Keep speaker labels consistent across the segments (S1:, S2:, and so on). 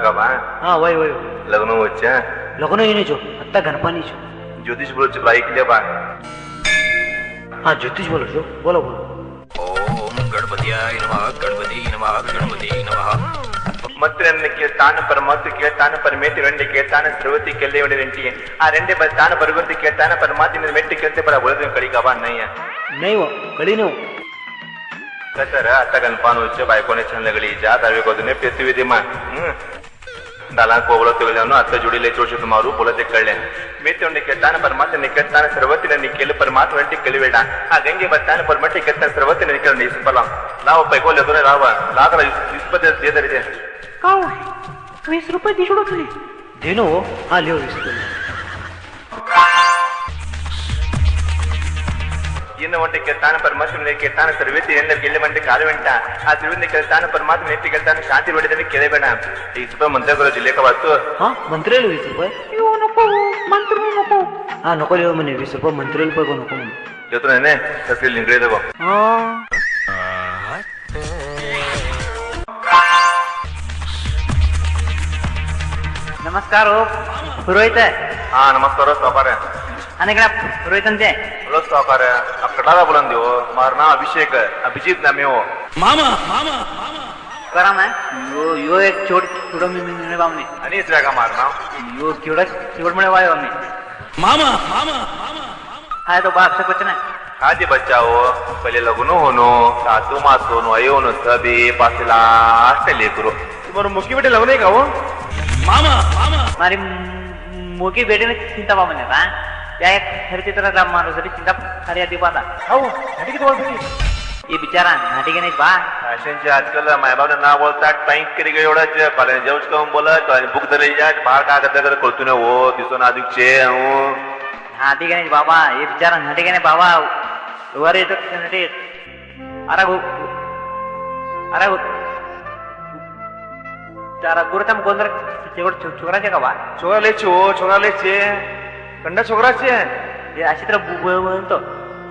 S1: का बा
S2: हाँ वही वही
S1: लग्न वच्चा
S2: लग्न येणे छो आता गणपानी छो
S1: ज्योतिष बोलो बाई के बा
S2: हाँ ज्योतिष बोलो छो बोलो बोलो
S1: ओम गणपतियाय नमः गणपति नमः गणपति नमः मत्रेन्न केतान परमत केतान परमेति वेंडे केतान सर्वति केल्ले वेंडे रेंटी आ रेंडे बतान परगति केतान परमाति ने मेट्टी केते पर बोलते कड़ी का बा नहीं है
S2: नहीं वो कड़ी नहीं
S1: कतर आता गणपान वच्चे बायकोने छन लगली जा दावे कोदने पेतविदि मा दाला को बोलते गजानो आता जुड़ी ले चोशु तुम्हारू बोलते कळले मेते केतान परमाति ने केतान सर्वति ने केले परमात्मा वेंटी केलिवेडा आ गंगे बतान परमति केतान सर्वति ने केल नहीं पला लाव पैको लेतोने लावा लाकरा 20 दे दे
S2: काव 20 रुपये दिसोडो तुले देनो हाँ लियो 20 रुपये
S1: इन्न वंटे केतान परमात्मा ने केतान सर्वेति एंड केले वंटे काले वंटा आ सर्वेति केतान परमात्मा ने केतान शांति वडे केले बेडा 20 रुपये मंत्र करो जिले का वास्तु
S2: हाँ मंत्रेल 20 रुपये यो नको मंत्र नको हाँ नको लियो मने 20 रुपये मंत्रेल पे को नको मने
S1: यो तो ने तस्वीर लिंगरे देबो
S2: हाँ नमस्कार हो पुरोहित है
S1: हाँ नमस्कार साकार है
S2: अनेक पुरोहित अंते
S1: हेलो साकार है आप कटारा बुलंदी हो हमारा नाम अभिषेक है अभिजीत नाम हो
S2: मामा मामा कराम है यो एक छोड़ में बामने
S1: अनीस रहेगा हमारा नाम
S2: यो छोड़ में वायो हमने मामा मामा मामा हाय तो बाप से कुछ ना
S1: हाँ जी बच्चा हो पहले लगनो होनो सातु मासो नो आयो नो सभी पास लास्ट ले करो तुम्हारे मुखी बेटे लगने का वो
S2: मामा मामा मारी मुखी बेटे ने चिंता बा मने का त्या खरी चित्र राम मारो सरी चिंता खरी आदि पाता हाउ नाटी की तो ये बिचारा नाटी के नहीं बा
S1: फॅशनचे आजकाल मायबाप ना बोलता टाइम करी गए एवढा जे पाले जेवच कम बोलत आणि बुक धरले जात बाहेर का करता करतो ना वो दिसो नाजुक छे हूं
S2: नाटी के नहीं बाबा ये बिचारा नाटी के नहीं बाबा वरे तो नाटी अरे तारा गुरतम गोंदर छोकरा छे का बा
S1: छोकरा ले छे कंडा छोकरा छे
S2: ये अशी तर बोलतो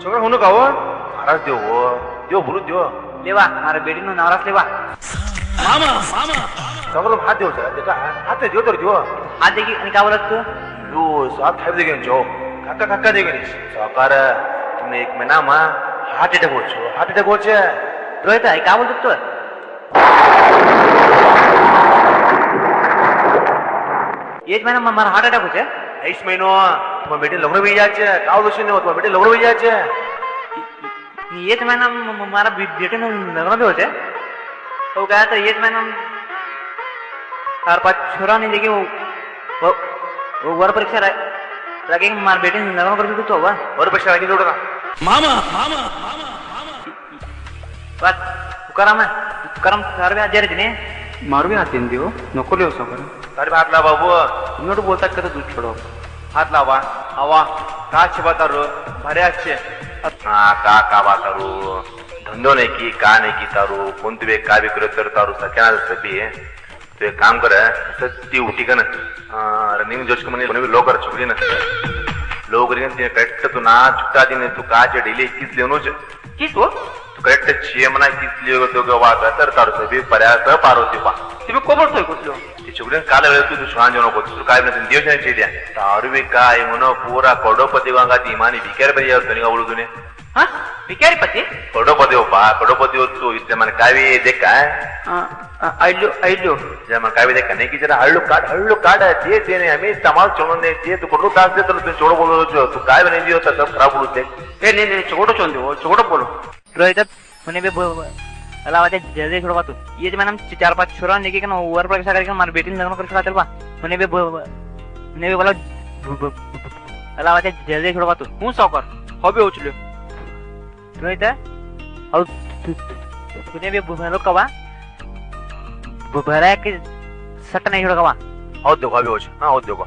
S1: छोकरा होनो का हो महाराज देव बोलू देव
S2: लेवा मारे बेटी नो नवरास लेवा मामा मामा
S1: सगळं हात देव देखा हात देव तर देव
S2: हात देखी आणि का बोलत तू
S1: लो साथ खाई देगे जो काका देगे साकार तुमने एक महीना मा हार्ट अटॅक हो छे
S2: रोहित आहे का बोलतो तू एक महीना मारा हार्ट अटॅक हो छे
S1: 23 महीनो तुम्हारा बेटी लग्न भी जाए छे काव दोषी ने तुम्हारा बेटी लग्न भी जाए छे
S2: एक महीना मारा बेटे ने लग्न भी हो छे तो क्या तो एक महीना 4-5 छोरा ने देखी वो वर परीक्षा लगे मार बेटे ने लग्न कर भी तो होगा
S1: वर परीक्षा लगी जोड़ा
S2: मामा मामा मामा बात तुकाराम सारे हजार जने मारू भी आते दियो नको ले सकर
S1: अरे हात ला बाबू
S2: तुम्ही बोलतात का दूध छोडो
S1: हात लावा हवा का बतारू भारी अच्छे हाँ का बतारू धंधो नहीं की का नहीं की तारू कोण तुवे का विक्रो तर तारू सख्या सभी है तो एक काम कर ती उठी का ना रनिंग जोश के मने लोग कर छुड़ी ना लोग रिंग ते करेक्ट तू ना छुट्टा दिन तू का जे डेली 21 लेनो किस हो तू करेक्ट 6 मना 21 लियो तो गवा तर तारू सभी पर्यास पारोती पा
S2: तुम्ही कोबडतोय कुठलो
S1: चुगडन काल वेळ तू दुसरान जो नको तू काय नाही देव छे द्या तारुवे काय म्हणो पूरा करोडपती वांगा ती मानी भिकारी बरी होतो नि आवळू तुने
S2: हां भिकारी पती
S1: करोडपती हो पा करोडपती हो तू इथे मन काय वे देख काय
S2: आइलो
S1: जे मन काय वे देख नाही की जरा हळू काढ ते ने आम्ही तमाल चोळून दे ते तू कोडो तास दे तर तू चोड बोललो जो तू काय बने दियो तर सब खराब बोलू दे
S2: ए ने चोडो चोंदे हो चोडो बोलो रोहित मने बे अलावा त्या जल्दी छोड़वा तू ये जो मैंने 4-5 छोरा ने कि ओवर परीक्षा करके मार बेटी लग्न कर छोड़ा चलवा मने बे बोला अलावा त्या जल्दी छोड़वा तू हूं सौकर हबे उचल्यो रोहित और तूने बे भरो कवा भरा के सट नहीं छोड़ कवा
S1: और देखो हबे उच हां और देखो